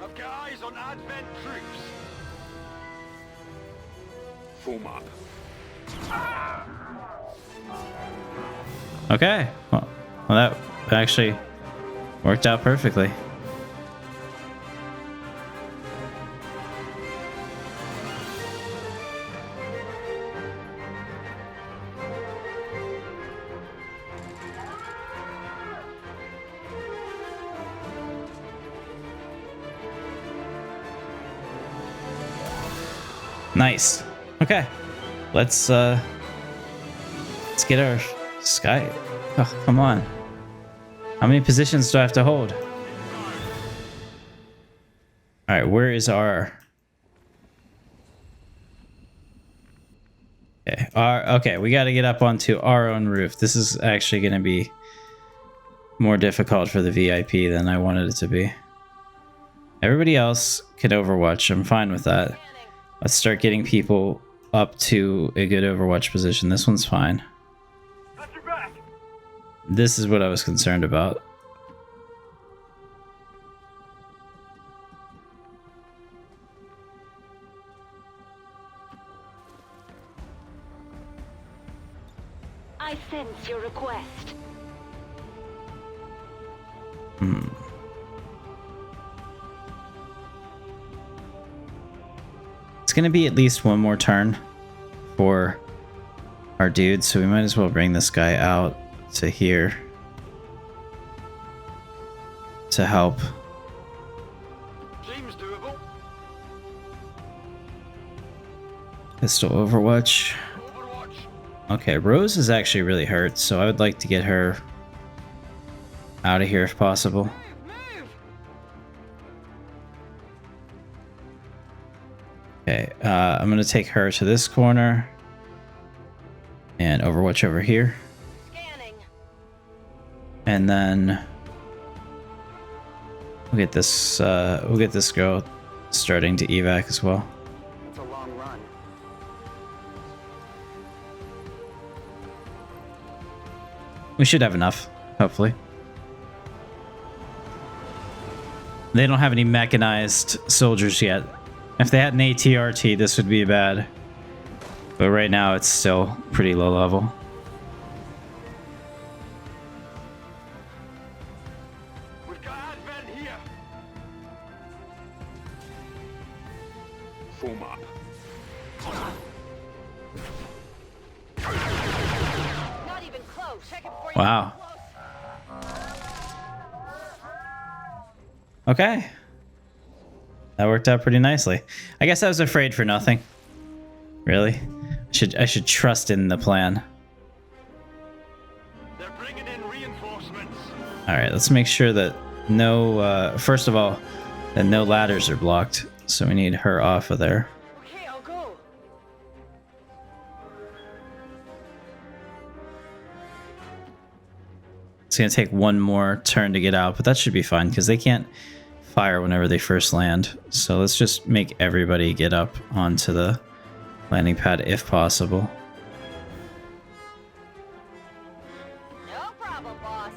I've got eyes on Advent troops.
Form up.
Okay. Well, that actually worked out perfectly. Nice. Okay. Let's get our sky. Oh, come on. How many positions do I have to hold? Alright, where is our... Okay, we got to get up onto our own roof. This is actually going to be more difficult for the VIP than I wanted it to be. Everybody else can Overwatch. I'm fine with that. Let's start getting people up to a good Overwatch position. This one's fine. This is what I was concerned about.
I sense your request.
It's going to be at least one more turn for our dude, so we might as well bring this guy out to here to help.
Seems doable.
Pistol Overwatch.
Overwatch.
Okay, Rose is actually really hurt, so I would like to get her out of here if possible.
Move!
Okay, I'm gonna take her to this corner and Overwatch over here,
Scanning.
and then we'll get this girl starting to evac as well.
That's a long run.
We should have enough, hopefully. They don't have any mechanized soldiers yet. If they had an ATRT, this would be bad. But right now, it's still pretty low level.
We've got Advent here.
Form up.
Not even close. Check it before
Wow. Okay. That worked out pretty nicely. I guess I was afraid for nothing. Really? I should trust in the plan.
They're bringing in reinforcements.
Alright, let's make sure that no, first of all, that no ladders are blocked. So we need her off of there.
Okay, I'll go.
It's gonna take one more turn to get out, but that should be fine because they can't fire whenever they first land. So let's just make everybody get up onto the landing pad if possible.
No problem, boss.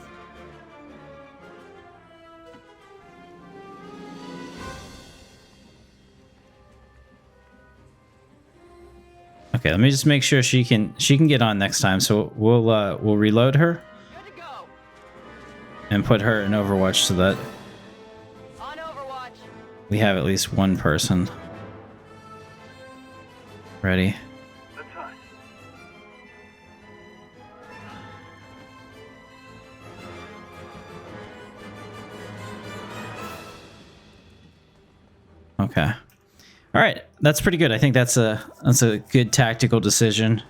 Okay, let me just make sure she can get on next time. So we'll reload her
Good to go.
and put her in Overwatch so that
On Overwatch.
we have at least one person ready.
That's fine.
Okay. All right, that's pretty good. I think that's a good tactical decision.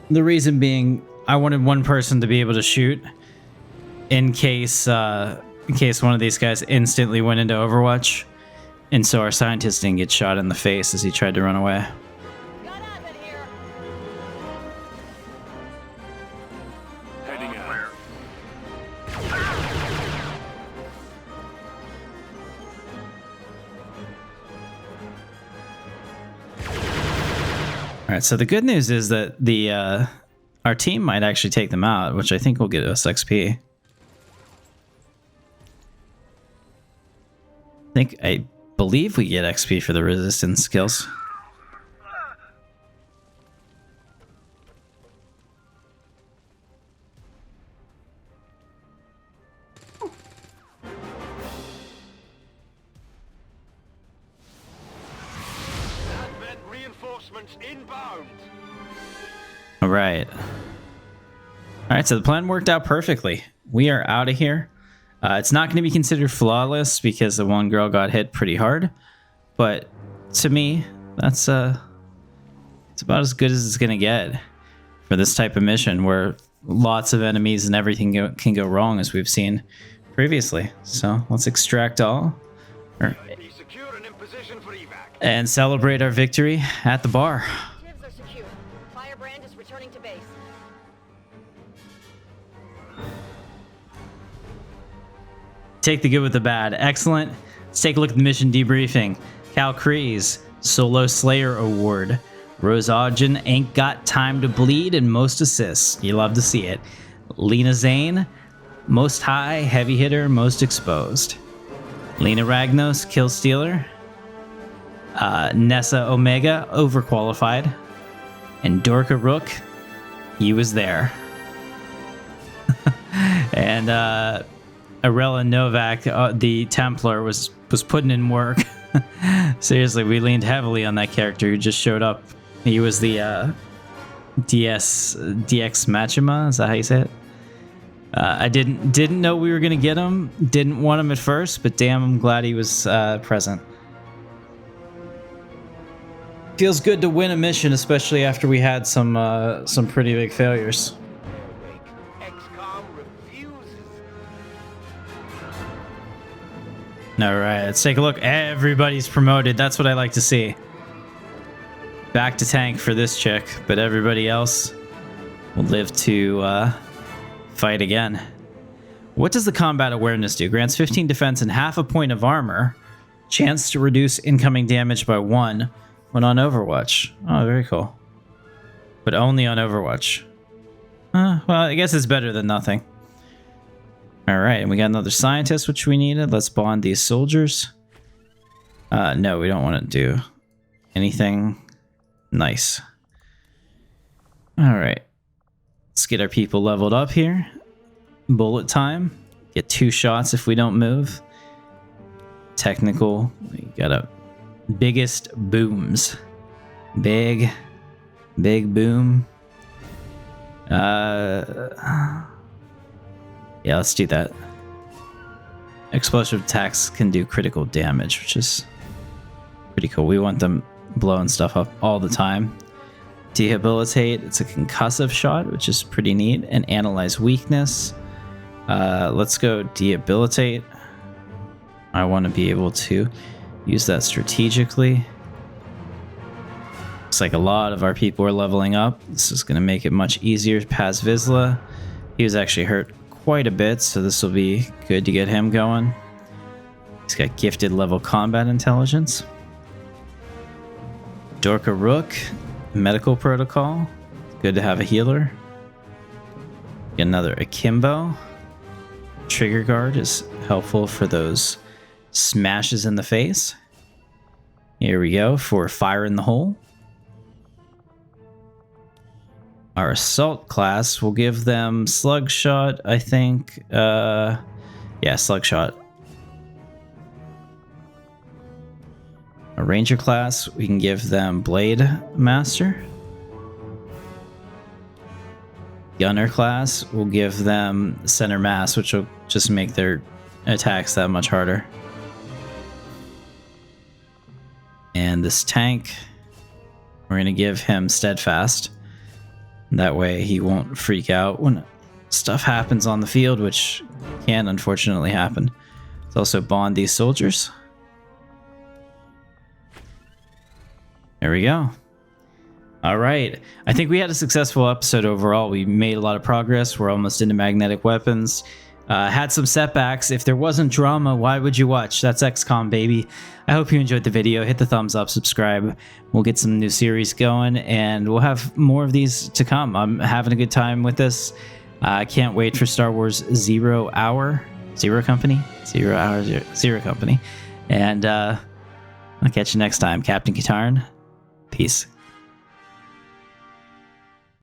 The reason being, I wanted one person to be able to shoot in case one of these guys instantly went into Overwatch, and so our scientist didn't get shot in the face as he tried to run away.
Got us in here.
Heading out.
All right, so the good news is that the our team might actually take them out, which I think will get us XP. I believe we get XP for the resistance skills.
Advent reinforcements inbound.
All right. All right, so the plan worked out perfectly. We are out of here. It's not going to be considered flawless because the one girl got hit pretty hard, but to me, that's it's about as good as it's going to get for this type of mission where lots of enemies and everything can go wrong, as we've seen previously. So let's extract all
Be secure and in position for evac.
and celebrate our victory at the bar.
Objectives are secure. Firebrand is returning to base.
Take the good with the bad. Excellent. Let's take a look at the mission debriefing. Cal Kreese, Solo Slayer Award. Rose Ogden, Ain't Got Time to Bleed, and most assists. You love to see it. Lena Zane, Most High, Heavy Hitter, Most Exposed. Lena Ragnos, Kill Stealer. Nessa Omega, Overqualified. And Dorka Rook, he was there. And Arella Novak, the Templar, was putting in work. Seriously, we leaned heavily on that character who just showed up. He was the DX Machima, is that how you say it? I didn't know we were gonna get him. Didn't want him at first, but damn, I'm glad he was present. Feels good to win a mission, especially after we had some pretty big failures.
XCOM refuses.
All right, let's take a look. Everybody's promoted. That's what I like to see. Back to tank for this chick, but everybody else will live to fight again. What does the combat awareness do? Grants 15 defense and half a point of armor. Chance to reduce incoming damage by 1 when on Overwatch. Oh, very cool. But only on Overwatch. Well, I guess it's better than nothing. All right, and we got another scientist, which we needed. Let's bond these soldiers. No, we don't want to do anything nice. All right. Let's get our people leveled up here. Bullet time. Get 2 shots if we don't move. Technical. We got a biggest booms. Big boom. Yeah, let's do that. Explosive attacks can do critical damage, which is pretty cool. We want them blowing stuff up all the time. Debilitate, it's a concussive shot, which is pretty neat. And analyze weakness. Let's go debilitate. I want to be able to use that strategically. Looks like a lot of our people are leveling up. This is going to make it much easier. Paz Vizsla, he was actually hurt quite a bit, so this will be good to get him going. He's got gifted level combat intelligence. Dorka Rook, medical protocol. Good to have a healer. Get another Akimbo. Trigger guard is helpful for those smashes in the face. Here we go for fire in the hole. Our assault class will give them slug shot, I think. Yeah, slug shot. A ranger class, we can give them blade master. Gunner class, we'll give them center mass, which will just make their attacks that much harder. And this tank, we're going to give him steadfast. That way he won't freak out when stuff happens on the field, which can unfortunately happen. Let's also bond these soldiers. There we go. All right. I think we had a successful episode overall. We made a lot of progress. We're almost into magnetic weapons. Had some setbacks. If there wasn't drama, why would you watch? That's XCOM, baby. I hope you enjoyed the video. Hit the thumbs up, subscribe. We'll get some new series going, and we'll have more of these to come. I'm having a good time with this. I can't wait for Star Wars Zero Company. And I'll catch you next time. Captain Katarn, peace.